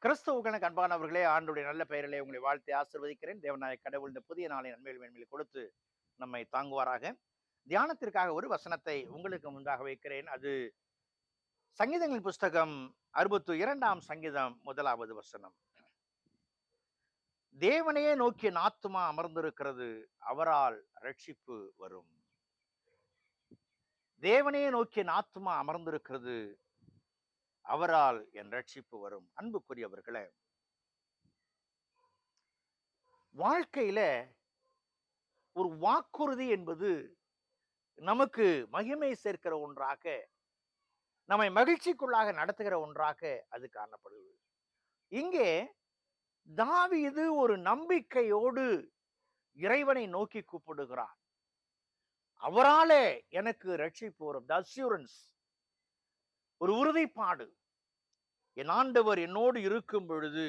கிறிஸ்துவுக்கு அன்பானவர்களே, ஆண்டுடைய நல்ல பெயரிலே உங்களை வாழ்த்தி ஆசீர்வதிக்கிறேன். தேவனாய கடவுள் இந்த புதிய நாளை நன்மையில் மேன்மையில் கொடுத்து நம்மை தாங்குவாராக. தியானத்திற்காக ஒரு வசனத்தை உங்களுக்கு முன்பாக வைக்கிறேன். அது சங்கீதங்களின் புஸ்தகம் 62ஆம் சங்கீதம் 1வது வசனம். தேவனையே நோக்கி என் ஆத்துமா அமர்ந்திருக்கிறது, அவரால் ரட்சிப்பு வரும். தேவனையே நோக்கி என் ஆத்துமா அமர்ந்திருக்கிறது, அவரால் என் ரட்சிப்பு வரும். அன்புக்குரியவர்களே, வாழ்க்கையில ஒரு வாக்குறுதி என்பது நமக்கு மகிமை சேர்க்கிற ஒன்றாக, நம்மை மகிழ்ச்சிக்குள்ளாக நடத்துகிற ஒன்றாக அது காணப்படுது. இங்கே தாவீது ஒரு நம்பிக்கையோடு இறைவனை நோக்கி கூப்பிடுகிறான். அவராலே எனக்கு ரட்சிப்பு வரும். தி அஷ்யூரன்ஸ், ஒரு உறுதிப்பாடு. என் ஆண்டவர் என்னோடு இருக்கும் பொழுது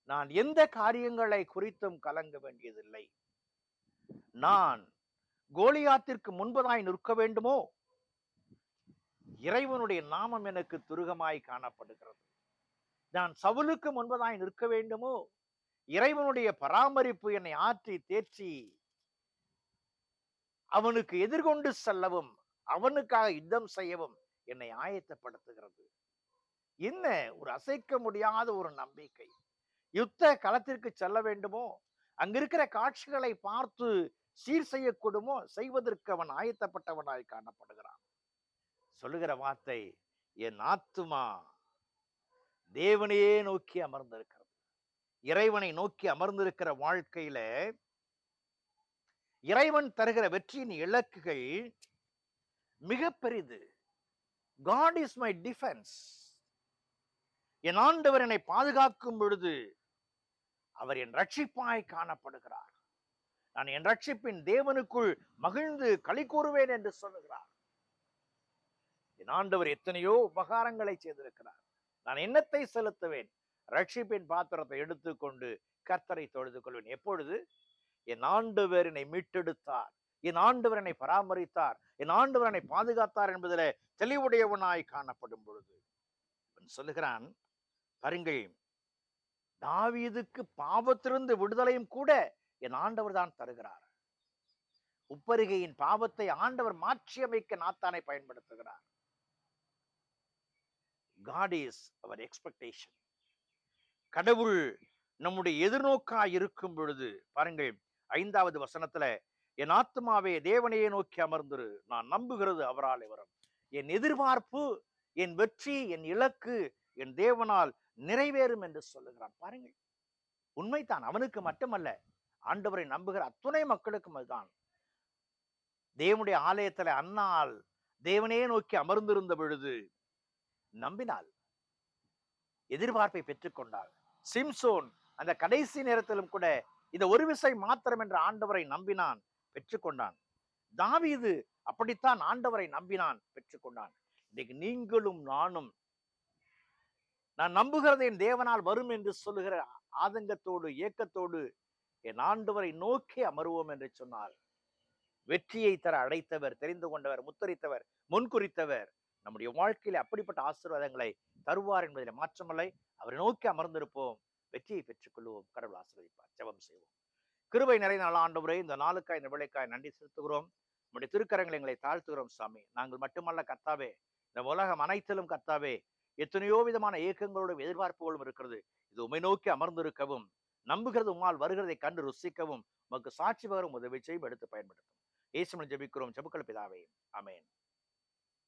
நான் எந்த காரியங்களை குறித்தும் கலங்க வேண்டியதில்லை. நான் கோலியாத்திற்கு முன்பதாய் நிற்க வேண்டுமோ, இறைவனுடைய நாமம் எனக்கு துருகமாய் காணப்படுகிறது. நான் சவுலுக்கு முன்பதாய் நிற்க வேண்டுமோ, இறைவனுடைய பராமரிப்பு என்னை ஆற்றி தேற்றி அவனுக்கு எதிர்கொண்டு செல்லவும், அவனுக்காக யுத்தம் செய்யவும் என்னை ஆயத்தப்படுத்துகிறது. என்ன ஒரு அசைக்க முடியாத ஒரு நம்பிக்கை. யுத்த களத்திற்கு செல்ல வேண்டுமோ, அங்கிருக்கிற காட்சிகளை பார்த்து சீர் செய்யக்கூடுமோ, செய்வதற்கு அவன் ஆயத்தப்பட்டவனாய் காணப்படுகிறான். சொல்லுகிற வார்த்தை, என் ஆத்துமா தேவனையே நோக்கி அமர்ந்திருக்கிறது. இறைவனை நோக்கி அமர்ந்திருக்கிற வாழ்க்கையில இறைவன் தருகிற வெற்றியின் இலக்குகள் மிக பெரிது. God is my defense. என் ஆண்டவர் என்னை பாதுகாக்கும் பொழுது அவர் என் ரட்சிப்பாய் காணப்படுகிறார். நான் என் ரட்சிப்பின் தேவனுக்குள் மகிழ்ந்து களி கூறுவேன் என்று சொல்லுகிறார். என் ஆண்டவர் எத்தனையோ உபகாரங்களை செய்திருக்கிறார். நான் எண்ணத்தை செலுத்துவேன். ரட்சிப்பின் பாத்திரத்தை எடுத்துக்கொண்டு கர்த்தரை தொழுது கொள்வேன். எப்பொழுது? என் ஆண்டவர் என்னை மீட்டெடுத்தார், என் ஆண்டவர் என்னை பராமரித்தார், என் ஆண்டவர் என்னை பாதுகாத்தார் என்பதிலே தெளிவுடையவனாய் காணப்படும் பொழுது சொல்லுகிறான். பாருங்கள், தாவீதுக்கு பாவத்திலிருந்து விடுதலையும் கூட என் ஆண்டவர் தான் தருகிறார். உப்பரிகையின் பாவத்தை ஆண்டவர் மாற்றி அமைக்க நாத்தானை பயன்படுத்துகிறார். God is our expectation. கடவுள் நம்முடைய எதிர்நோக்காய் இருக்கும் பொழுது பாருங்கள், 5வது வசனத்துல, என் ஆத்துமாவே தேவனையே நோக்கி அமர்ந்திரு, நான் நம்புகிறது அவரால் வரும். என் எதிர்பார்ப்பு, என் வெற்றி, என் இலக்கு என் தேவனால் நிறைவேறும் என்று சொல்லுகிறான். பாருங்கள், உண்மைதான். அவனுக்கு மட்டுமல்ல, ஆண்டவரை நம்புகிற அத்துணை மக்களுக்கும் அதுதான். தேவனுடைய ஆலயத்துல அன்னாள் தேவனையே நோக்கி அமர்ந்திருந்த பொழுது நம்பினாள், எதிர்பார்ப்பை பெற்றுக்கொண்டாள். சிம்சோன் அந்த கடைசி நேரத்திலும் கூட இந்த ஒரு விசை மாத்திரம் என்ற ஆண்டவரை நம்பினான், பெற்றுக்கொண்டான். தாவீது அப்படித்தான் ஆண்டவரை நம்பினான், பெற்றுக்கொண்டான். இன்னைக்கு நீங்களும் நானும், நான் நம்புகிறது என் தேவனால் வரும் என்று சொல்லுகிற ஆதங்கத்தோடு ஏக்கத்தோடு என் ஆண்டவரை நோக்கி அமருவோம் என்று சொன்னால், வெற்றியை தர அழைத்தவர், தெரிந்து கொண்டவர், முத்தரித்தவர், முன்குறித்தவர் நம்முடைய வாழ்க்கையில அப்படிப்பட்ட ஆசீர்வாதங்களை தருவார் என்பதில் மாற்றமில்லை. அவரை நோக்கி அமர்ந்திருப்போம், வெற்றியை பெற்றுக் கொள்வோம். கடவுள் ஆசீர்வதிப்பார். ஜெபம் செய்வோம். கிருபை நிறைந்த நாள் ஆண்டவரே, இந்த நாளுக்காய் இந்த வேளைக்காய் நன்றி செலுத்துகிறோம். நம்முடைய திருக்கரங்களை எங்களை தாழ்த்துகிறோம் சாமி. நாங்கள் மட்டுமல்ல கர்த்தாவே, இந்த உலகம் அனைத்திலும் கர்த்தாவே எத்தனையோ விதமான ஏக்கங்களோடும் எதிர்பார்ப்புகளும் இருக்கிறது. இது உம்மை நோக்கி அமர்ந்திருக்கவும், நம்புகிறது உம்மால் வருகிறதை கண்டு ருசிக்கவும், உமக்கு சாட்சி பகரும் உதவி செய்யும், எடுத்து பயன்படுத்தும். இயேசுவின் ஜெபிக்கிறோம், ஜெபங்கள் பிதாவே, ஆமென்.